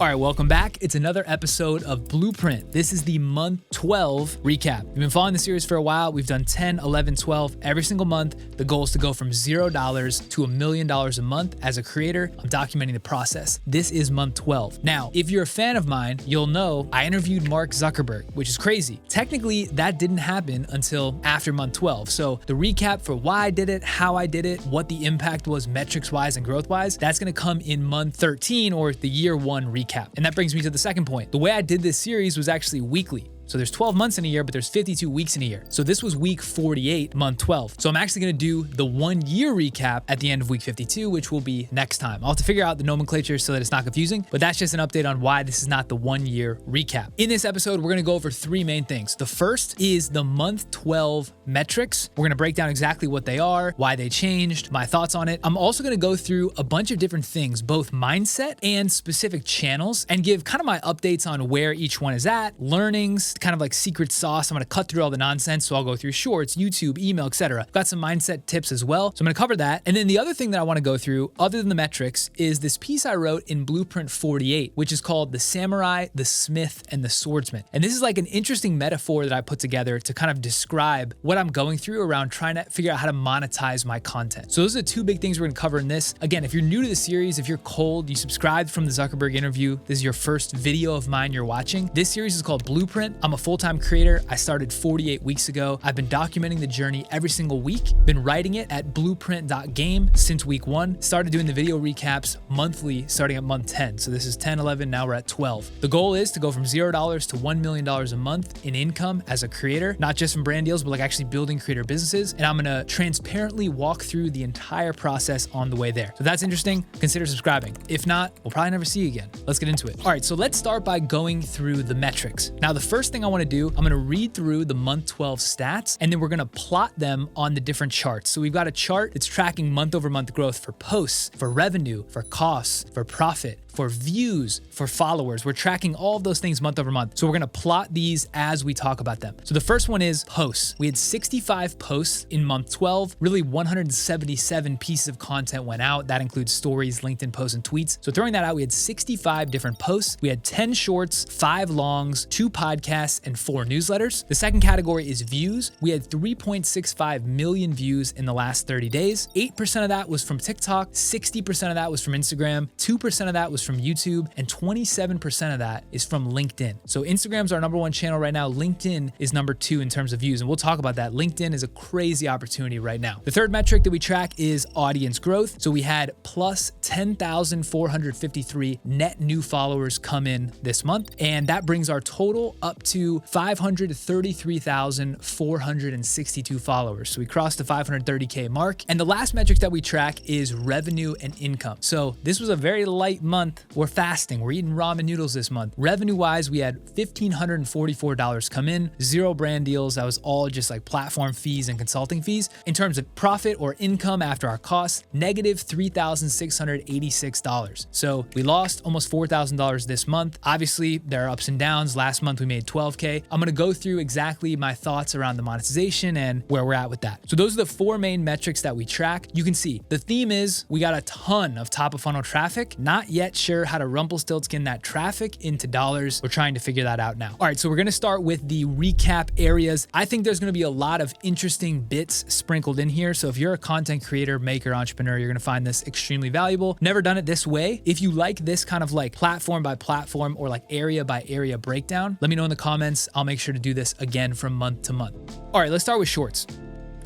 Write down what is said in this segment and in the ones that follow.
All right, welcome back. It's another episode of Blueprint. This is the month 12 recap. We've been following the series for a while. We've done 10, 11, 12 every single month. The goal is to go from $0 to $1 million a month. As a creator, I'm documenting the process. This is month 12. Now, if you're a fan of mine, you'll know I interviewed Mark Zuckerberg, which is crazy. Technically, that didn't happen until after month 12. So the recap for why I did it, how I did it, what the impact was metrics-wise and growth-wise, that's gonna come in month 13 or the year one recap. And that brings me to the second point. The way I did this series was actually weekly. So there's 12 months in a year, but there's 52 weeks in a year. So this was week 48, month 12. So I'm actually gonna do the 1 year recap at the end of week 52, which will be next time. I'll have to figure out the nomenclature so that it's not confusing, but that's just an update on why this is not the 1 year recap. In this episode, we're gonna go over three main things. The first is the month 12 metrics. We're gonna break down exactly what they are, why they changed, my thoughts on it. I'm also gonna go through a bunch of different things, both mindset and specific channels, and give kind of my updates on where each one is at, learnings, kind of like secret sauce. I'm gonna cut through all the nonsense, so I'll go through shorts, YouTube, email, etc. Got some mindset tips as well, so I'm gonna cover that. And then the other thing that I wanna go through, other than the metrics, is this piece I wrote in Blueprint 48, which is called The Samurai, the Smith, and the Swordsman. And this is like an interesting metaphor that I put together to kind of describe what I'm going through around trying to figure out how to monetize my content. So those are the two big things we're gonna cover in this. Again, if you're new to the series, if you're cold, you subscribed from the Zuckerberg interview, this is your first video of mine you're watching. This series is called Blueprint. I'm a full-time creator. I started 48 weeks ago. I've been documenting the journey every single week, been writing it at blueprint.game since week 1, started doing the video recaps monthly starting at month 10. So this is 10, 11, now we're at 12. The goal is to go from $0 to $1 million a month in income as a creator, not just from brand deals, but like actually building creator businesses. And I'm gonna transparently walk through the entire process on the way there. So if that's interesting, consider subscribing. If not, we'll probably never see you again. Let's get into it. All right, so let's start by going through the metrics. Now, the first thing I wanna do, I'm gonna read through the month 12 stats, and then we're gonna plot them on the different charts. So we've got a chart that's tracking month over month growth for posts, for revenue, for costs, for profit, for views, for followers. We're tracking all of those things month over month. So we're gonna plot these as we talk about them. So the first one is posts. We had 65 posts in month 12, really 177 pieces of content went out. That includes stories, LinkedIn posts, and tweets. So throwing that out, we had 65 different posts. We had 10 shorts, 5 longs, 2 podcasts, and 4 newsletters. The second category is views. We had 3.65 million views in the last 30 days. 8% of that was from TikTok, 60% of that was from Instagram, 2% of that was from YouTube, and 27% of that is from LinkedIn. So Instagram's our number 1 channel right now. LinkedIn is number 2 in terms of views, and we'll talk about that. LinkedIn is a crazy opportunity right now. The third metric that we track is audience growth. So we had plus 10,453 net new followers come in this month, and that brings our total up to 533,462 followers. So we crossed the 530K mark. And the last metric that we track is revenue and income. So this was a very light month. We're fasting. We're eating ramen noodles this month. Revenue-wise, we had $1,544 come in, 0 brand deals. That was all just like platform fees and consulting fees. In terms of profit or income after our costs, negative $3,686. So we lost almost $4,000 this month. Obviously, there are ups and downs. Last month, we made 12K. I'm gonna go through exactly my thoughts around the monetization and where we're at with that. So those are the 4 main metrics that we track. You can see the theme is we got a ton of top of funnel traffic, not yet sure how to Rumpelstiltskin that traffic into dollars. We're trying to figure that out now. All right, so we're gonna start with the recap areas. I think there's gonna be a lot of interesting bits sprinkled in here. So if you're a content creator, maker, entrepreneur, you're gonna find this extremely valuable. Never done it this way. If you like this kind of like platform by platform or like area by area breakdown, let me know in the comments. I'll make sure to do this again from month to month. All right, let's start with shorts.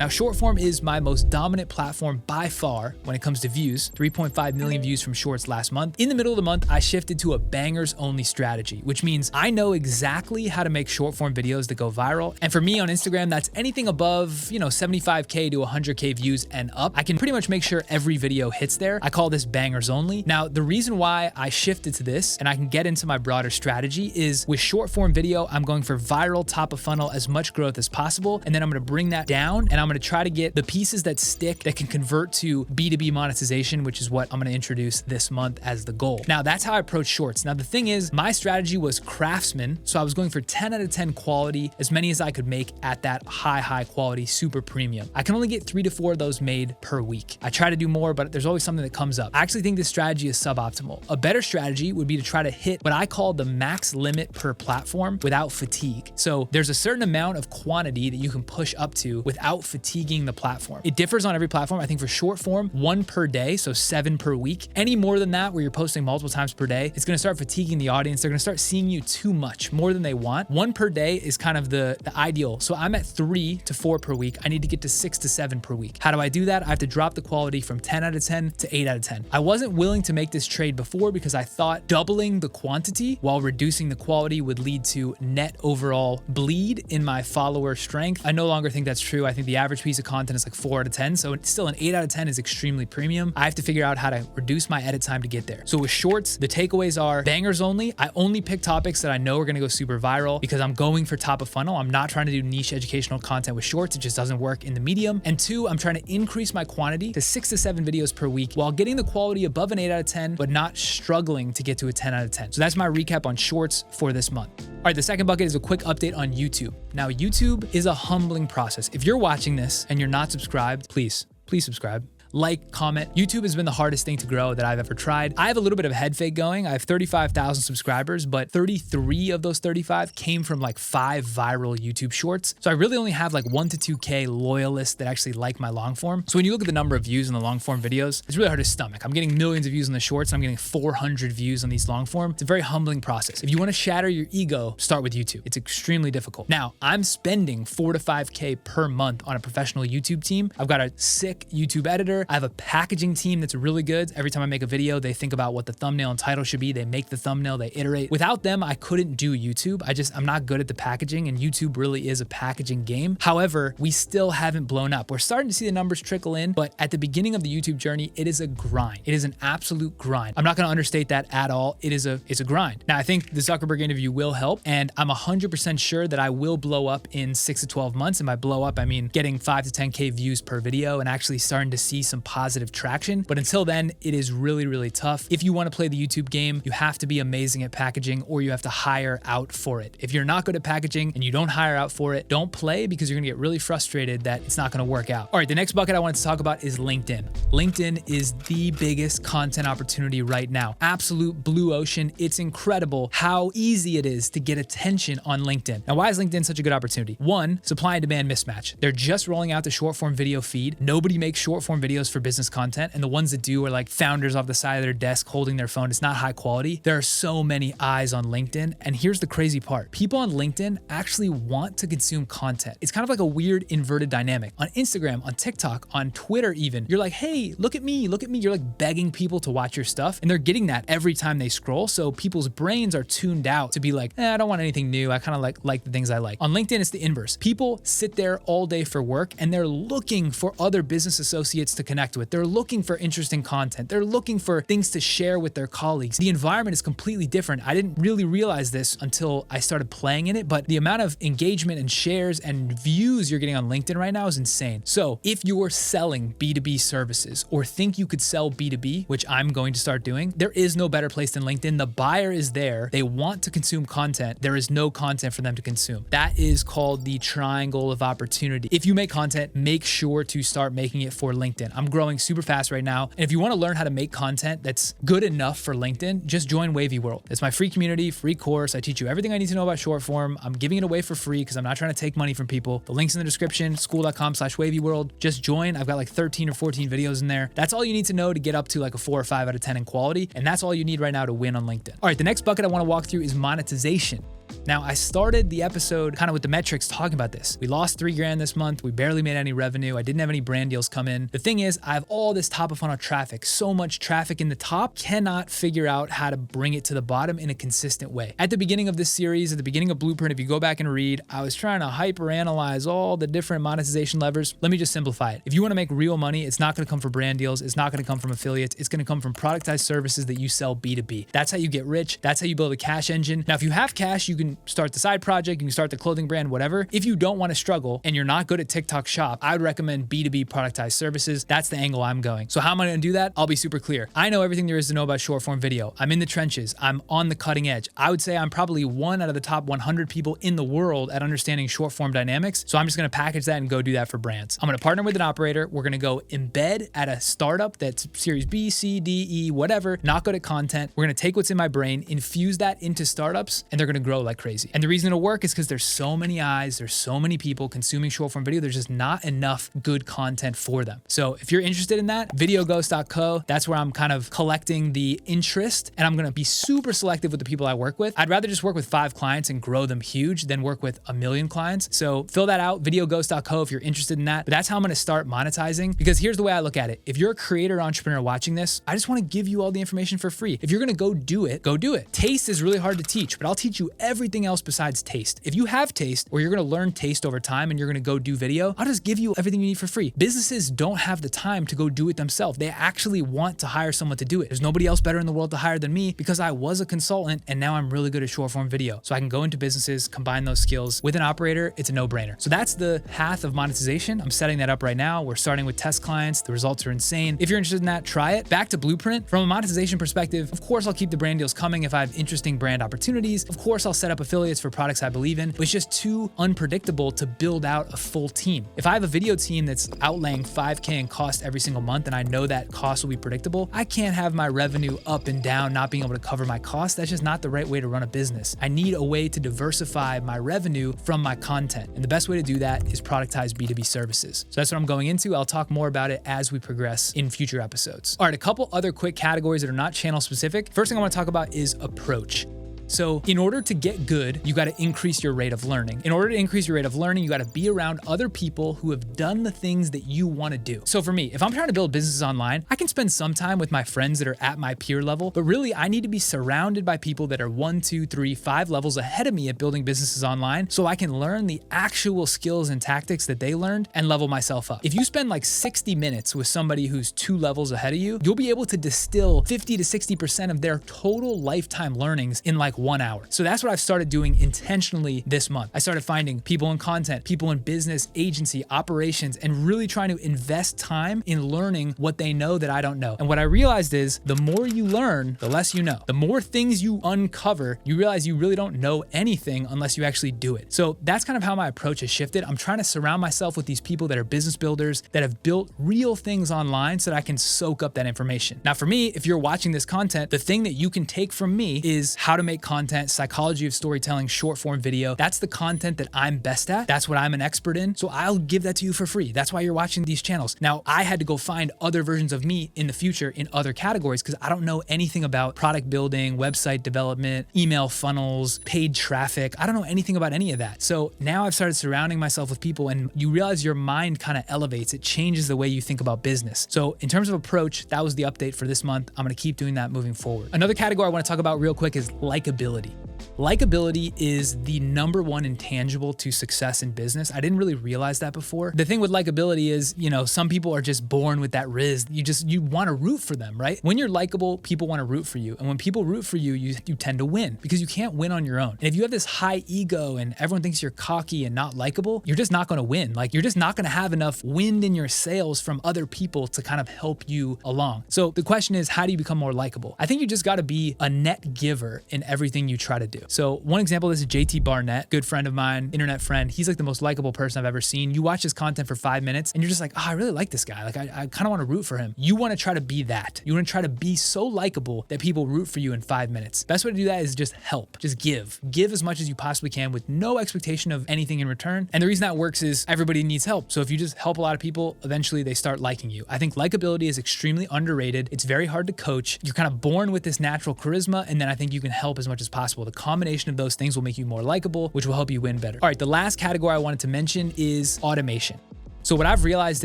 Now, short form is my most dominant platform by far when it comes to views, 3.5 million views from shorts last month. In the middle of the month, I shifted to a bangers only strategy, which means I know exactly how to make short form videos that go viral. And for me on Instagram, that's anything above, 75K to 100K views and up. I can pretty much make sure every video hits there. I call this bangers only. Now, the reason why I shifted to this, and I can get into my broader strategy, is with short form video, I'm going for viral top of funnel, as much growth as possible. And then I'm gonna bring that down and I'm gonna try to get the pieces that stick that can convert to B2B monetization, which is what I'm gonna introduce this month as the goal. Now, that's how I approach shorts. Now, the thing is, my strategy was craftsman, so I was going for 10 out of 10 quality, as many as I could make at that high quality, super premium. I can only get 3 to 4 of those made per week. I try to do more, but there's always something that comes up. I actually think this strategy is suboptimal. A better strategy would be to try to hit what I call the max limit per platform without fatigue. So there's a certain amount of quantity that you can push up to without fatiguing the platform. It differs on every platform. I think for short form, 1 per day, so 7 per week. Any more than that, where you're posting multiple times per day, it's gonna start fatiguing the audience. They're gonna start seeing you too much, more than they want. 1 per day is kind of the ideal. So I'm at 3 to 4 per week. I need to get to 6 to 7 per week. How do I do that? I have to drop the quality from 10 out of 10 to 8 out of 10. I wasn't willing to make this trade before because I thought doubling the quantity while reducing the quality would lead to net overall bleed in my follower strength. I no longer think that's true. I think the average piece of content is like 4 out of 10. So still an 8 out of 10 is extremely premium. I have to figure out how to reduce my edit time to get there. So with shorts, the takeaways are bangers only. I only pick topics that I know are gonna go super viral because I'm going for top of funnel. I'm not trying to do niche educational content with shorts. It just doesn't work in the medium. And 2, I'm trying to increase my quantity to 6 to 7 videos per week while getting the quality above an 8 out of 10, but not struggling to get to a 10 out of 10. So that's my recap on shorts for this month. All right, the second bucket is a quick update on YouTube. Now, YouTube is a humbling process. If you're watching this and you're not subscribed, please subscribe. Like, comment. YouTube has been the hardest thing to grow that I've ever tried. I have a little bit of a head fake going. I have 35,000 subscribers, but 33 of those 35 came from like 5 viral YouTube shorts. So I really only have like 1 to 2K loyalists that actually like my long form. So when you look at the number of views in the long form videos, it's really hard to stomach. I'm getting millions of views on the shorts, and I'm getting 400 views on these long form. It's a very humbling process. If you want to shatter your ego, start with YouTube. It's extremely difficult. Now, I'm spending 4 to 5K per month on a professional YouTube team. I've got a sick YouTube editor. I have a packaging team that's really good. Every time I make a video, they think about what the thumbnail and title should be. They make the thumbnail, they iterate. Without them, I couldn't do YouTube. I'm not good at the packaging, and YouTube really is a packaging game. However, we still haven't blown up. We're starting to see the numbers trickle in, but at the beginning of the YouTube journey, it is a grind. It is an absolute grind. I'm not gonna understate that at all. It's a grind. Now, I think the Zuckerberg interview will help, and I'm 100% sure that I will blow up in 6 to 12 months. And by blow up, I mean getting 5 to 10K views per video and actually starting to see some positive traction. But until then, it is really, really tough. If you want to play the YouTube game, you have to be amazing at packaging, or you have to hire out for it. If you're not good at packaging and you don't hire out for it, don't play, because you're gonna get really frustrated that it's not gonna work out. All right, the next bucket I wanted to talk about is LinkedIn. LinkedIn is the biggest content opportunity right now. Absolute blue ocean. It's incredible how easy it is to get attention on LinkedIn. Now, why is LinkedIn such a good opportunity? 1, supply and demand mismatch. They're just rolling out the short form video feed. Nobody makes short form videos for business content, and the ones that do are like founders off the side of their desk holding their phone. It's not high quality. There are so many eyes on LinkedIn, and here's the crazy part. People on LinkedIn actually want to consume content. It's kind of like a weird inverted dynamic. On Instagram, on TikTok, on Twitter even, you're like, hey, look at me, look at me. You're like begging people to watch your stuff, and they're getting that every time they scroll. So people's brains are tuned out to be like, I don't want anything new. I kind of like the things I like. On LinkedIn, it's the inverse. People sit there all day for work, and they're looking for other business associates to connect with. They're looking for interesting content. They're looking for things to share with their colleagues. The environment is completely different. I didn't really realize this until I started playing in it, but the amount of engagement and shares and views you're getting on LinkedIn right now is insane. So if you're selling B2B services or think you could sell B2B, which I'm going to start doing, there is no better place than LinkedIn. The buyer is there. They want to consume content. There is no content for them to consume. That is called the triangle of opportunity. If you make content, make sure to start making it for LinkedIn. I'm growing super fast right now. And if you want to learn how to make content that's good enough for LinkedIn, just join Wavy World. It's my free community, free course. I teach you everything I need to know about short form. I'm giving it away for free because I'm not trying to take money from people. The link's in the description, school.com/wavyworld. Just join. I've got like 13 or 14 videos in there. That's all you need to know to get up to like a 4 or 5 out of 10 in quality. And that's all you need right now to win on LinkedIn. All right, the next bucket I want to walk through is monetization. Now, I started the episode kind of with the metrics talking about this. We lost $3,000 this month. We barely made any revenue. I didn't have any brand deals come in. The thing is, I have all this top of funnel traffic, so much traffic in the top, cannot figure out how to bring it to the bottom in a consistent way. At the beginning of this series, at the beginning of Blueprint, if you go back and read, I was trying to hyper analyze all the different monetization levers. Let me just simplify it. If you want to make real money, it's not going to come from brand deals. It's not going to come from affiliates. It's going to come from productized services that you sell B2B. That's how you get rich. That's how you build a cash engine. Now, if you have cash, you can can start the side project, you can start the clothing brand, whatever. If you don't want to struggle and you're not good at TikTok Shop, I would recommend B2B productized services. That's the angle I'm going. So how am I going to do that? I'll be super clear. I know everything there is to know about short form video. I'm in the trenches. I'm on the cutting edge. I would say I'm probably one out of the top 100 people in the world at understanding short form dynamics. So I'm just going to package that and go do that for brands. I'm going to partner with an operator. We're going to go embed at a startup that's series B, C, D, E, whatever, not good at content. We're going to take what's in my brain, infuse that into startups, and they're going to grow like crazy. And the reason it'll work is because there's so many eyes, there's so many people consuming short form video. There's just not enough good content for them. So if you're interested in that, videoghost.co, that's where I'm kind of collecting the interest, and I'm going to be super selective with the people I work with. I'd rather just work with 5 clients and grow them huge than work with 1 million clients. So fill that out, videoghost.co if you're interested in that. But that's how I'm going to start monetizing, because here's the way I look at it. If you're a creator or entrepreneur watching this, I just want to give you all the information for free. If you're going to go do it, go do it. Taste is really hard to teach, but I'll teach you everything else besides taste. If you have taste, or you're going to learn taste over time and you're going to go do video, I'll just give you everything you need for free. Businesses don't have the time to go do it themselves. They actually want to hire someone to do it. There's nobody else better in the world to hire than me, because I was a consultant and now I'm really good at short form video. So I can go into businesses, combine those skills with an operator. It's a no-brainer. So that's the path of monetization. I'm setting that up right now. We're starting with test clients. The results are insane. If you're interested in that, try it. Back to Blueprint. From a monetization perspective, of course, I'll keep the brand deals coming if I have interesting brand opportunities. Of course, I'll set up affiliates for products I believe in, but it's just too unpredictable to build out a full team. If I have a video team that's outlaying $5K in cost every single month, and I know that cost will be predictable, I can't have my revenue up and down, not being able to cover my costs. That's just not the right way to run a business. I need a way to diversify my revenue from my content. And the best way to do that is productized B2B services. So that's what I'm going into. I'll talk more about it as we progress in future episodes. All right, a couple other quick categories that are not channel specific. First thing I want to talk about is approach. So in order to get good, you got to increase your rate of learning. In order to increase your rate of learning, you got to be around other people who have done the things that you want to do. So for me, if I'm trying to build businesses online, I can spend some time with my friends that are at my peer level, but really I need to be surrounded by people that are 1, 2, 3, 5 levels ahead of me at building businesses online, so I can learn the actual skills and tactics that they learned and level myself up. If you spend like 60 minutes with somebody who's 2 levels ahead of you, you'll be able to distill 50 to 60% of their total lifetime learnings in like 1 hour. So that's what I've started doing intentionally this month. I started finding people in content, people in business, agency, operations, and really trying to invest time in learning what they know that I don't know. And what I realized is the more you learn, the less you know. The more things you uncover, you realize you really don't know anything unless you actually do it. So that's kind of how my approach has shifted. I'm trying to surround myself with these people that are business builders, that have built real things online so that I can soak up that information. Now for me, if you're watching this content, the thing that you can take from me is how to make content, psychology of storytelling, short form video. That's the content that I'm best at. That's what I'm an expert in. So I'll give that to you for free. That's why you're watching these channels. Now, I had to go find other versions of me in the future in other categories because I don't know anything about product building, website development, email funnels, paid traffic. I don't know anything about any of that. So now I've started surrounding myself with people, and you realize your mind kind of elevates. It changes the way you think about business. So in terms of approach, that was the update for this month. I'm going to keep doing that moving forward. Another category I want to talk about real quick is likability. Likability is the #1 intangible to success in business. I didn't really realize that before. The thing with likability is, some people are just born with that riz. You want to root for them, right? When you're likable, people want to root for you. And when people root for you, you tend to win because you can't win on your own. And if you have this high ego and everyone thinks you're cocky and not likable, you're just not going to win. Like, you're just not going to have enough wind in your sails from other people to kind of help you along. So the question is, how do you become more likable? I think you just got to be a net giver in everything you try to do. So one example is JT Barnett, good friend of mine, internet friend. He's like the most likable person I've ever seen. You watch his content for 5 minutes and you're just like, oh, I really like this guy. Like, I kind of want to root for him. You want to try to be that. You want to try to be so likable that people root for you in 5 minutes. Best way to do that is just help. Just give. Give as much as you possibly can with no expectation of anything in return. And the reason that works is everybody needs help. So if you just help a lot of people, eventually they start liking you. I think likability is extremely underrated. It's very hard to coach. You're kind of born with this natural charisma, and then I think you can help as much as possible. The combination of those things will make you more likable, which will help you win better. All right, the last category I wanted to mention is automation. So what I've realized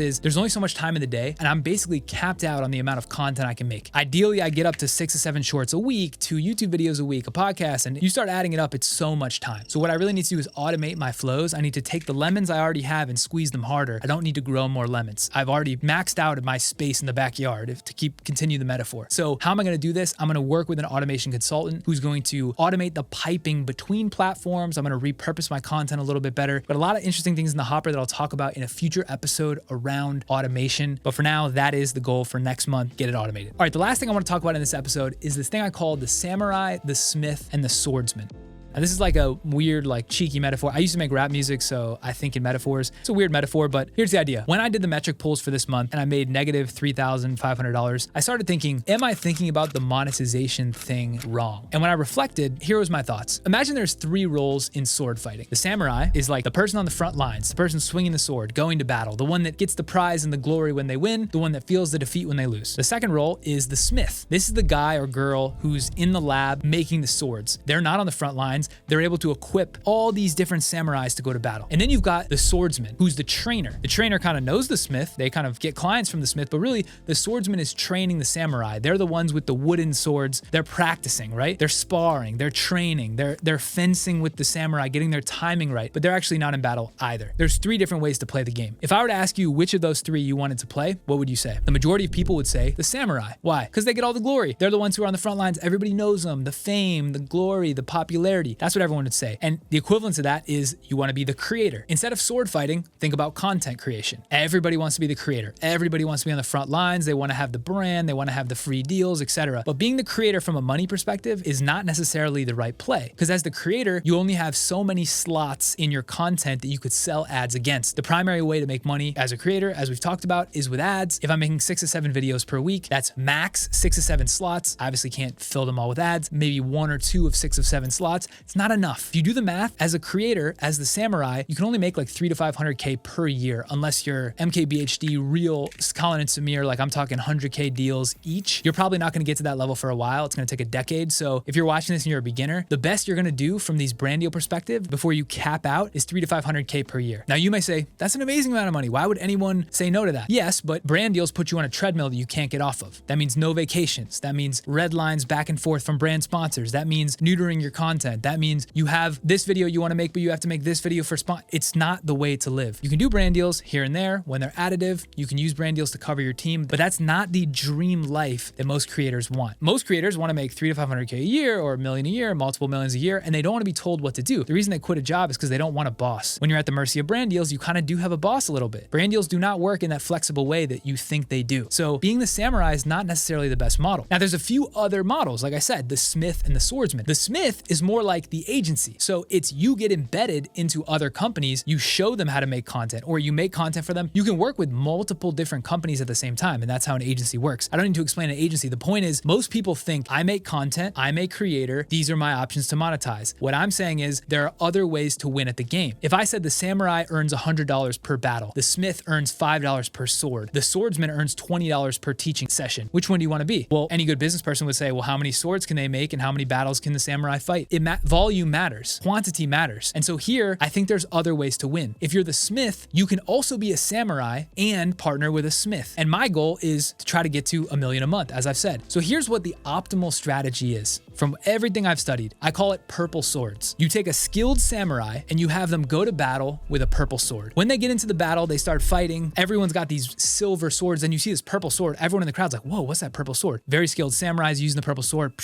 is there's only so much time in the day, and I'm basically capped out on the amount of content I can make. Ideally, I get up to 6 to 7 shorts a week, 2 YouTube videos a week, a podcast, and you start adding it up, it's so much time. So what I really need to do is automate my flows. I need to take the lemons I already have and squeeze them harder. I don't need to grow more lemons. I've already maxed out my space in the backyard to continue the metaphor. So how am I going to do this? I'm going to work with an automation consultant who's going to automate the piping between platforms. I'm going to repurpose my content a little bit better, but a lot of interesting things in the hopper that I'll talk about in a future episode around automation. But for now, that is the goal for next month, get it automated. All right, the last thing I want to talk about in this episode is this thing I call the samurai, the smith, and the swordsman. And this is like a weird, like cheeky metaphor. I used to make rap music, so I think in metaphors. It's a weird metaphor, but here's the idea. When I did the metric pulls for this month and I made negative $3,500, I started thinking, am I thinking about the monetization thing wrong? And when I reflected, here was my thoughts. Imagine there's 3 roles in sword fighting. The samurai is like the person on the front lines, the person swinging the sword, going to battle, the one that gets the prize and the glory when they win, the one that feels the defeat when they lose. The second role is the smith. This is the guy or girl who's in the lab making the swords. They're not on the front lines. They're able to equip all these different samurais to go to battle. And then you've got the swordsman, who's the trainer. The trainer kind of knows the smith. They kind of get clients from the smith, but really the swordsman is training the samurai. They're the ones with the wooden swords. They're practicing, right? They're sparring, they're training, they're fencing with the samurai, getting their timing right, but they're actually not in battle either. There's 3 different ways to play the game. If I were to ask you which of those 3 you wanted to play, what would you say? The majority of people would say the samurai. Why? Because they get all the glory. They're the ones who are on the front lines. Everybody knows them, the fame, the glory, the popularity. That's what everyone would say. And the equivalent to that is you want to be the creator. Instead of sword fighting, think about content creation. Everybody wants to be the creator. Everybody wants to be on the front lines. They want to have the brand. They want to have the free deals, etc. But being the creator from a money perspective is not necessarily the right play. Because as the creator, you only have so many slots in your content that you could sell ads against. The primary way to make money as a creator, as we've talked about, is with ads. If I'm making 6 to 7 videos per week, that's max 6 to 7 slots. I obviously can't fill them all with ads. Maybe 1 or 2 of 6 of 7 slots. It's not enough. If you do the math, as a creator, as the samurai, you can only make like 3 to 500K per year unless you're MKBHD, real Colin and Samir, like I'm talking 100K deals each. You're probably not going to get to that level for a while. It's going to take a decade. So if you're watching this and you're a beginner, the best you're going to do from these brand deal perspective before you cap out is 3 to 500K per year. Now you may say, that's an amazing amount of money. Why would anyone say no to that? Yes, but brand deals put you on a treadmill that you can't get off of. That means no vacations. That means red lines back and forth from brand sponsors. That means neutering your content. That means you have this video you want to make, but you have to make this video for sponsor. It's not the way to live. You can do brand deals here and there when they're additive. You can use brand deals to cover your team, but that's not the dream life that most creators want. Most creators want to make 3 to 500K a year or $1 million a year, multiple millions a year, and they don't want to be told what to do. The reason they quit a job is because they don't want a boss. When you're at the mercy of brand deals, you kind of do have a boss a little bit. Brand deals do not work in that flexible way that you think they do. So being the samurai is not necessarily the best model. Now there's a few other models. Like I said, the smith and the swordsman. The smith is more like the agency. So it's you get embedded into other companies, you show them how to make content, or you make content for them. You can work with multiple different companies at the same time, and that's how an agency works. I don't need to explain an agency. The point is, most people think I make content, I'm a creator, these are my options to monetize. What I'm saying is there are other ways to win at the game. If I said the samurai earns $100 per battle, the smith earns $5 per sword, the swordsman earns $20 per teaching session, which one do you want to be? Well, any good business person would say, well, how many swords can they make and how many battles can the samurai fight? Volume matters, quantity matters. And so here, I think there's other ways to win. If you're the smith, you can also be a samurai and partner with a smith. And my goal is to try to get to $1 million a month, as I've said. So here's what the optimal strategy is. From everything I've studied, I call it purple swords. You take a skilled samurai and you have them go to battle with a purple sword. When they get into the battle, they start fighting. Everyone's got these silver swords. And you see this purple sword. Everyone in the crowd's like, whoa, what's that purple sword? Very skilled samurais using the purple sword,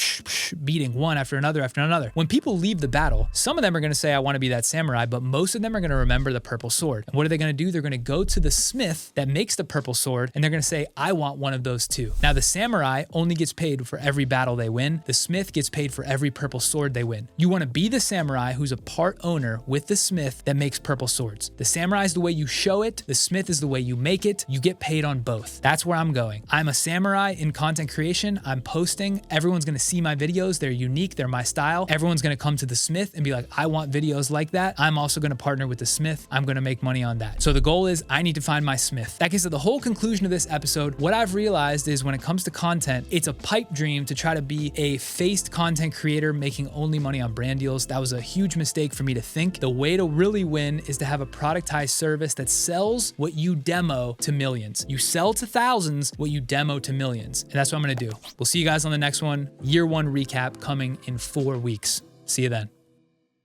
beating one after another after another. When people leave the battle, some of them are going to say, I want to be that samurai, but most of them are going to remember the purple sword. And what are they going to do? They're going to go to the smith that makes the purple sword and they're going to say, I want one of those too. Now the samurai only gets paid for every battle they win. The smith gets paid for every purple sword they win. You want to be the samurai who's a part owner with the smith that makes purple swords. The samurai is the way you show it. The smith is the way you make it. You get paid on both. That's where I'm going. I'm a samurai in content creation. I'm posting. Everyone's going to see my videos. They're unique. They're my style. Everyone's going to come to the smith and be like, I want videos like that. I'm also going to partner with the smith. I'm going to make money on that. So the goal is I need to find my smith. That gets to the whole conclusion of this episode. What I've realized is when it comes to content, it's a pipe dream to try to be a face fast content creator making only money on brand deals. That was a huge mistake for me to think. The way to really win is to have a productized service that sells what you demo to millions. You sell to thousands what you demo to millions. And that's what I'm gonna do. We'll see you guys on the next one. Year one recap coming in 4 weeks. See you then.